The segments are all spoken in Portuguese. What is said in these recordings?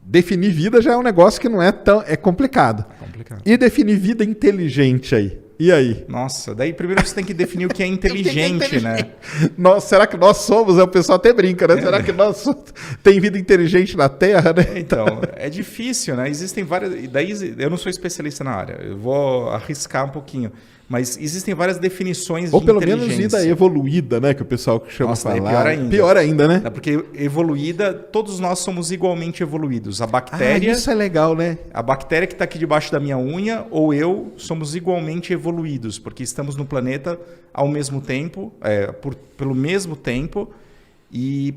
definir vida já é um negócio que não é tão... É complicado. É complicado. E definir vida inteligente aí? E aí? Nossa, daí primeiro você tem que definir o que é inteligente, né? Será que nós somos? O pessoal até brinca, né? Será que nós tem vida inteligente na Terra, né? Então, é difícil, né? Existem várias... Daí eu não sou especialista na área, eu vou arriscar um pouquinho. Mas existem várias definições de inteligência. Ou pelo menos vida evoluída, né? Que o pessoal chama. Nossa, falar. Pior ainda. Pior ainda, né? É porque evoluída, todos nós somos igualmente evoluídos. A bactéria... isso é legal, né? A bactéria que está aqui debaixo da minha unha, ou eu, somos igualmente evoluídos, porque estamos no planeta ao mesmo tempo, pelo mesmo tempo, e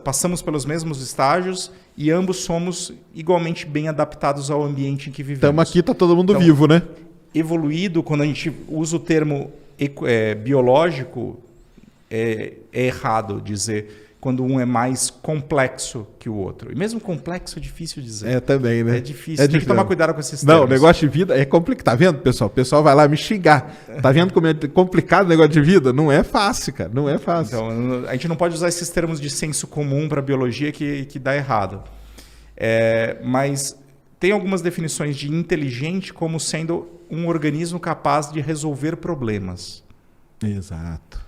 passamos pelos mesmos estágios, e ambos somos igualmente bem adaptados ao ambiente em que vivemos. Estamos aqui, está todo mundo vivo, né? Evoluído, quando a gente usa o termo biológico, é errado dizer quando um é mais complexo que o outro. E mesmo complexo é difícil dizer. É também, né? É difícil. Tem que tomar cuidado com esses termos. Não, o negócio de vida é complicado. Tá vendo, pessoal? O pessoal vai lá me xingar. Tá vendo como é complicado o negócio de vida? Não é fácil, cara. Não é fácil. Então, a gente não pode usar esses termos de senso comum para biologia que dá errado. Mas tem algumas definições de inteligente como sendo um organismo capaz de resolver problemas. Exato.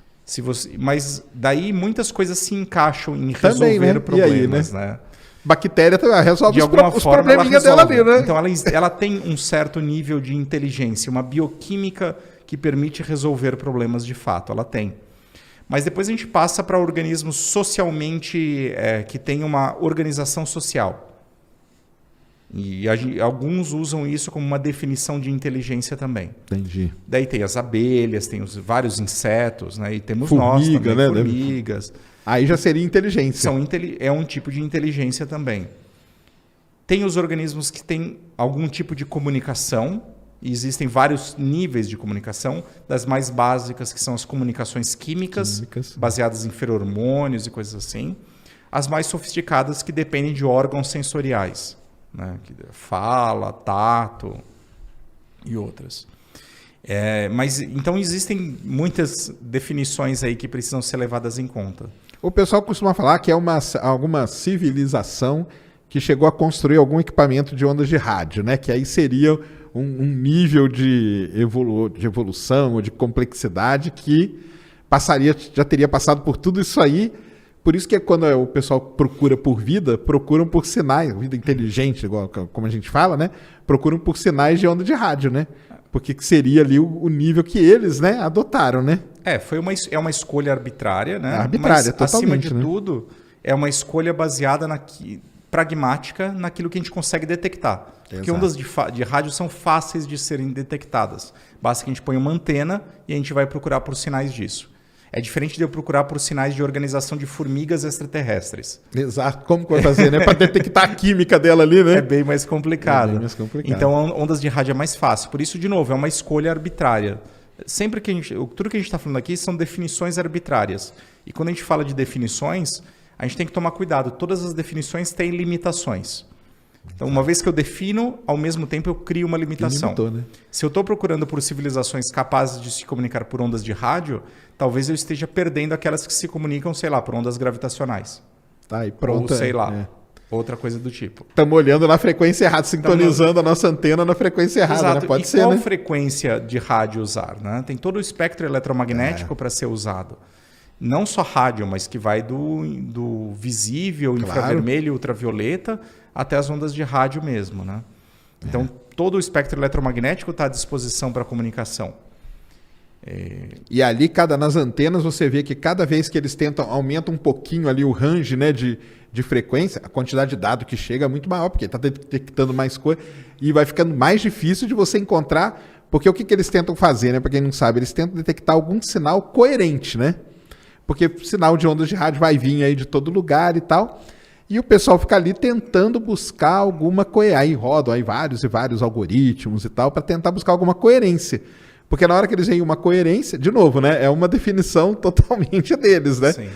Mas daí muitas coisas se encaixam em resolver também, né? problemas, e aí, né? Bactéria também resolve de alguma os forma probleminhas dela ali, né? Então ela tem um certo nível de inteligência, uma bioquímica que permite resolver problemas de fato. Ela tem. Mas depois a gente passa para organismos socialmente que têm uma organização social. E alguns usam isso como uma definição de inteligência também. Entendi. Daí tem as abelhas, tem os vários insetos, né? E temos Formiga, nós também, né? formigas. Aí já seria inteligência. É um tipo de inteligência também. Tem os organismos que têm algum tipo de comunicação, e existem vários níveis de comunicação, das mais básicas, que são as comunicações químicas. Baseadas em feromônios e coisas assim. As mais sofisticadas, que dependem de órgãos sensoriais. Né? Fala, tato e outras. Mas então existem muitas definições aí que precisam ser levadas em conta. O pessoal costuma falar que é alguma civilização que chegou a construir algum equipamento de ondas de rádio, né? Que aí seria um nível de evolução ou de complexidade que já teria passado por tudo isso aí. Por isso que quando o pessoal procura por vida, procuram por sinais, vida inteligente, igual, como a gente fala, né? Procuram por sinais de onda de rádio, né? Porque seria ali o nível que eles, né, adotaram, né? É uma escolha arbitrária, né? Arbitrária, mas, acima totalmente, de tudo, é uma escolha baseada pragmática naquilo que a gente consegue detectar. Exato. Porque ondas de rádio são fáceis de serem detectadas. Basta que a gente ponha uma antena e a gente vai procurar por sinais disso. É diferente de eu procurar por sinais de organização de formigas extraterrestres. Exato. Como que vai fazer, né? Para detectar a química dela ali, né? É bem mais complicado. Então, ondas de rádio é mais fácil. Por isso, de novo, é uma escolha arbitrária. Sempre que tudo que a gente está falando aqui são definições arbitrárias. E quando a gente fala de definições, a gente tem que tomar cuidado. Todas as definições têm limitações. Então, uma vez que eu defino, ao mesmo tempo eu crio uma limitação. Né? Se eu estou procurando por civilizações capazes de se comunicar por ondas de rádio, talvez eu esteja perdendo aquelas que se comunicam, sei lá, por ondas gravitacionais. Tá, e pronto. Ou sei lá, outra coisa do tipo. Estamos olhando na frequência errada, sintonizando a nossa antena na frequência errada. Exato. Né? Pode ser, qual né? frequência de rádio usar? Né? Tem todo o espectro eletromagnético para ser usado. Não só rádio, mas que vai do visível, infravermelho, ultravioleta, até as ondas de rádio mesmo. Né? Então, todo o espectro eletromagnético está à disposição para comunicação. E ali, nas antenas, você vê que cada vez que eles aumentam um pouquinho ali o range, né, de frequência, a quantidade de dado que chega é muito maior, porque está detectando mais coisa, e vai ficando mais difícil de você encontrar, porque o que eles tentam fazer, né, para quem não sabe, eles tentam detectar algum sinal coerente, né? Porque sinal de ondas de rádio vai vir aí de todo lugar e tal, e o pessoal fica ali tentando buscar alguma coerência. Aí rodam aí vários e vários algoritmos e tal, para tentar buscar alguma coerência. Porque na hora que eles veem uma coerência, de novo, né? É uma definição totalmente deles, né? Sim.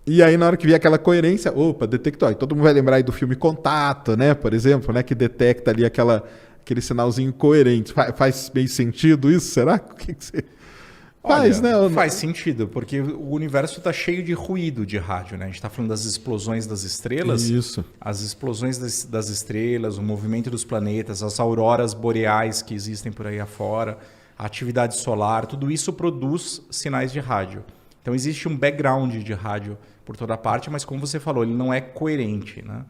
E aí na hora que vier aquela coerência, opa, detectou. Aí todo mundo vai lembrar aí do filme Contato, né? Por exemplo, né? Que detecta ali aquele sinalzinho coerente. Faz meio sentido isso, será? O que você... Faz, né? Faz sentido, porque o universo está cheio de ruído de rádio, né? A gente está falando das explosões das estrelas. Isso. As explosões das estrelas, o movimento dos planetas, as auroras boreais que existem por aí afora, a atividade solar, tudo isso produz sinais de rádio. Então existe um background de rádio por toda parte, mas como você falou, ele não é coerente, né?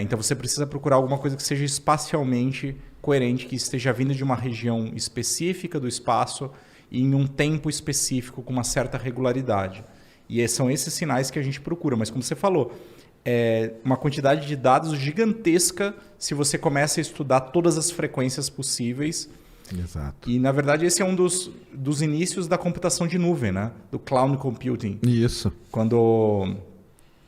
Então você precisa procurar alguma coisa que seja espacialmente coerente, que esteja vindo de uma região específica do espaço e em um tempo específico com uma certa regularidade. E são esses sinais que a gente procura. Mas como você falou, é uma quantidade de dados gigantesca se você começa a estudar todas as frequências possíveis. Exato. E, na verdade, esse é um dos inícios da computação de nuvem, né? Do cloud computing. Isso. Quando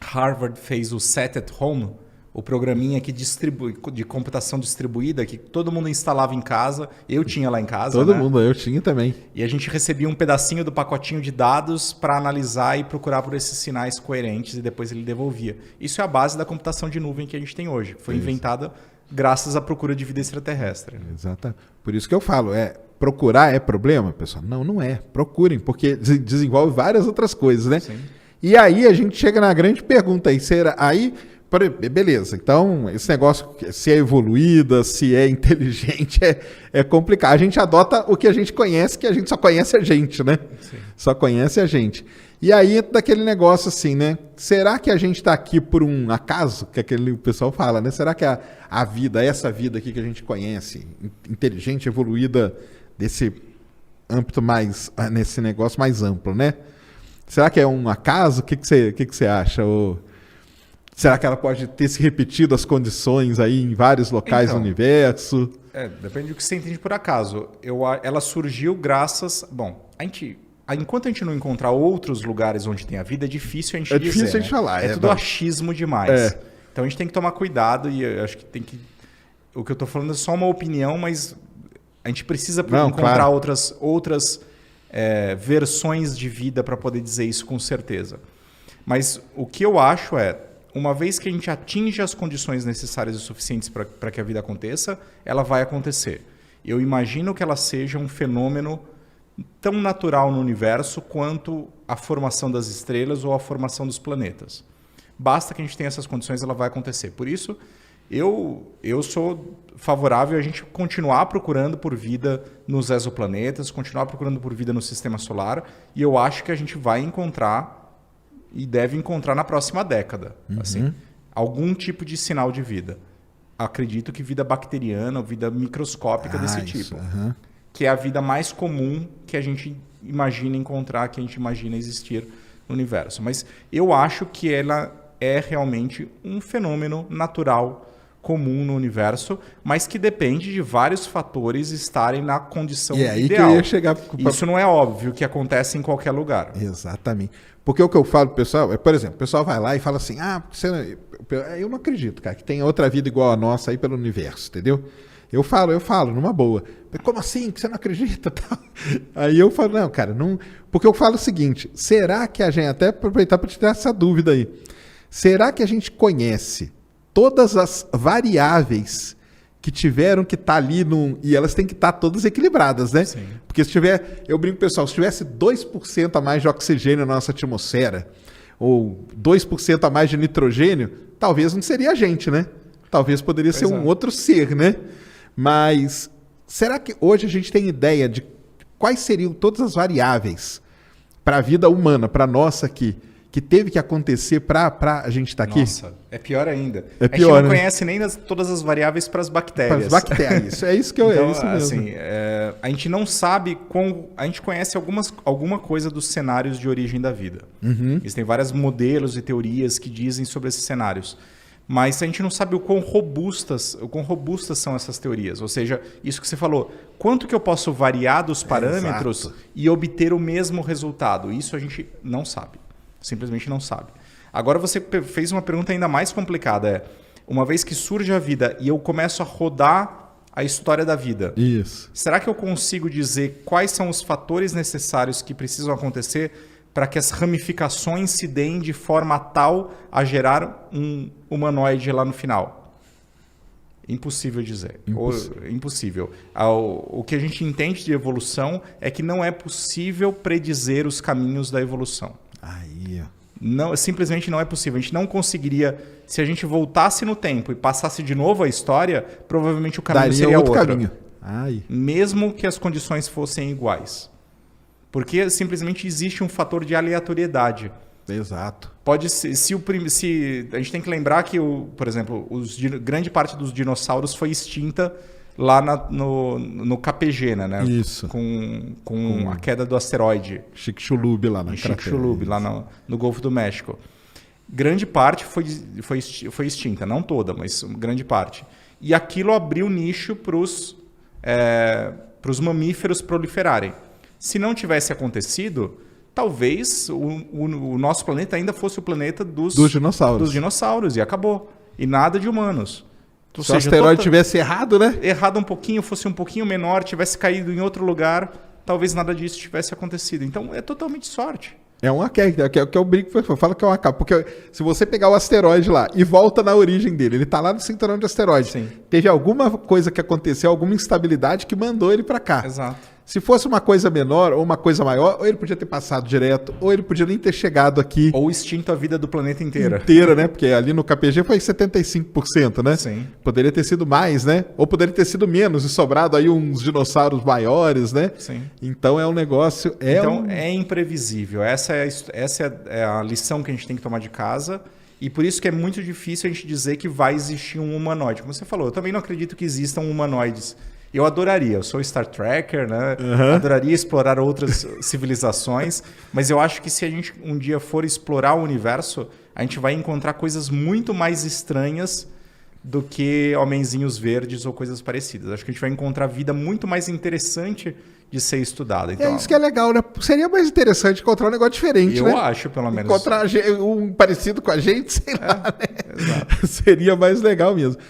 Harvard fez o Set at Home, o programinha que de computação distribuída, que todo mundo instalava em casa. Eu tinha lá em casa. Todo né? mundo, eu tinha também. E a gente recebia um pedacinho do pacotinho de dados para analisar e procurar por esses sinais coerentes e depois ele devolvia. Isso é a base da computação de nuvem que a gente tem hoje. Foi inventada graças à procura de vida extraterrestre. Exato. Por isso que eu falo, procurar é problema, pessoal? Não, não é. Procurem, porque desenvolve várias outras coisas, né? Sim. E aí a gente chega na grande pergunta, beleza, então esse negócio, se é evoluída, se é inteligente, é complicado. A gente adota o que a gente conhece, que a gente só conhece a gente, né? Sim. Só conhece a gente. E aí entra daquele negócio assim, né? Será que a gente está aqui por um acaso? Que o pessoal fala, né? Será que a vida, essa vida aqui que a gente conhece, inteligente, evoluída, desse âmbito mais, nesse negócio mais amplo, né? Será que é um acaso? O que você acha? Ou será que ela pode ter se repetido as condições aí em vários locais do universo? Depende do que você entende por acaso. Ela surgiu graças... Bom, enquanto a gente não encontrar outros lugares onde tem a vida, é difícil a gente dizer. É difícil a gente falar. É tudo achismo demais. Então a gente tem que tomar cuidado e eu acho que o que eu estou falando é só uma opinião, mas a gente precisa encontrar outras versões de vida para poder dizer isso com certeza. Mas o que eu acho uma vez que a gente atinge as condições necessárias e suficientes para que a vida aconteça, ela vai acontecer. Eu imagino que ela seja um fenômeno tão natural no universo quanto a formação das estrelas ou a formação dos planetas. Basta que a gente tenha essas condições, ela vai acontecer. Por isso, eu sou favorável a gente continuar procurando por vida nos exoplanetas, continuar procurando por vida no sistema solar, e eu acho que a gente vai encontrar e deve encontrar na próxima década, assim, algum tipo de sinal de vida. Acredito que vida bacteriana ou vida microscópica desse tipo. Que é a vida mais comum que a gente imagina encontrar, que a gente imagina existir no universo. Mas eu acho que ela é realmente um fenômeno natural, comum no universo, mas que depende de vários fatores estarem na condição ideal. Aí que eu ia chegar... Isso não é óbvio que acontece em qualquer lugar. Exatamente. Porque o que eu falo pro pessoal, por exemplo, o pessoal vai lá e fala assim, eu não acredito, cara, que tem outra vida igual a nossa aí pelo universo, entendeu? Eu falo, numa boa. Como assim? Que você não acredita? Aí eu falo, não, cara, não... Porque eu falo o seguinte, será que a gente, até aproveitar para te dar essa dúvida aí, será que a gente conhece todas as variáveis que tiveram que estar ali, e elas têm que estar todas equilibradas, né? Sim. Porque se tiver, eu brinco, pessoal, se tivesse 2% a mais de oxigênio na nossa atmosfera, ou 2% a mais de nitrogênio, talvez não seria a gente, né? Talvez poderia ser um outro ser, né? Mas será que hoje a gente tem ideia de quais seriam todas as variáveis para a vida humana, para a nossa aqui, que teve que acontecer para a gente estar aqui? Nossa, é pior ainda. É pior, a gente não conhece nem todas as variáveis para as bactérias. Para as bactérias, é isso que eu... Então, é isso mesmo. Assim, a gente não sabe a gente conhece alguma coisa dos cenários de origem da vida. Existem vários modelos e teorias que dizem sobre esses cenários. Mas a gente não sabe o quão robustas são essas teorias. Ou seja, isso que você falou, quanto que eu posso variar dos parâmetros e obter o mesmo resultado? Isso a gente não sabe. Simplesmente não sabe. Agora você fez uma pergunta ainda mais complicada. Uma vez que surge a vida e eu começo a rodar a história da vida, será que eu consigo dizer quais são os fatores necessários que precisam acontecer para que as ramificações se deem de forma tal a gerar um humanoide lá no final? Impossível dizer. Impossível. O que a gente entende de evolução é que não é possível predizer os caminhos da evolução. Aí, ó. Não, simplesmente não é possível. A gente não conseguiria... Se a gente voltasse no tempo e passasse de novo a história, provavelmente o caminho seria outro. Caminho. Ai. Mesmo que as condições fossem iguais. Porque simplesmente existe um fator de aleatoriedade. Exato. Pode ser, se a gente tem que lembrar que, por exemplo, grande parte dos dinossauros foi extinta lá no KPG, né? Isso. Com a queda do asteroide. Chicxulub lá na Chicxulub, lá no Golfo do México. Grande parte foi extinta, não toda, mas grande parte. E aquilo abriu nicho para os mamíferos proliferarem. Se não tivesse acontecido, talvez o nosso planeta ainda fosse o planeta dos dinossauros e acabou. E nada de humanos. Se o asteroide tivesse errado, né? Errado um pouquinho, fosse um pouquinho menor, tivesse caído em outro lugar, talvez nada disso tivesse acontecido. Então é totalmente sorte. É uma queda, que eu brinco, eu falo que é uma capa. Porque se você pegar o asteroide lá e volta na origem dele, ele está lá no cinturão de asteroide. Sim. Teve alguma coisa que aconteceu, alguma instabilidade que mandou ele para cá. Exato. Se fosse uma coisa menor ou uma coisa maior, ou ele podia ter passado direto, ou ele podia nem ter chegado aqui. Ou extinto a vida do planeta inteira. Inteira, né? Porque ali no KPG foi 75%, né? Sim. Poderia ter sido mais, né? Ou poderia ter sido menos e sobrado aí uns dinossauros maiores, né? Sim. Então é um negócio... É imprevisível. Essa é a lição que a gente tem que tomar de casa. E por isso que é muito difícil a gente dizer que vai existir um humanoide. Como você falou, eu também não acredito que existam humanoides. Eu adoraria, eu sou Star Trekker, né? Uhum. Adoraria explorar outras civilizações, mas eu acho que se a gente um dia for explorar o universo, a gente vai encontrar coisas muito mais estranhas do que homenzinhos verdes ou coisas parecidas. Acho que a gente vai encontrar vida muito mais interessante de ser estudada. Então, é isso que é legal, né? Seria mais interessante encontrar um negócio diferente, né? Eu acho, pelo menos. Encontrar um parecido com a gente, sei lá, né? Exato. Seria mais legal mesmo.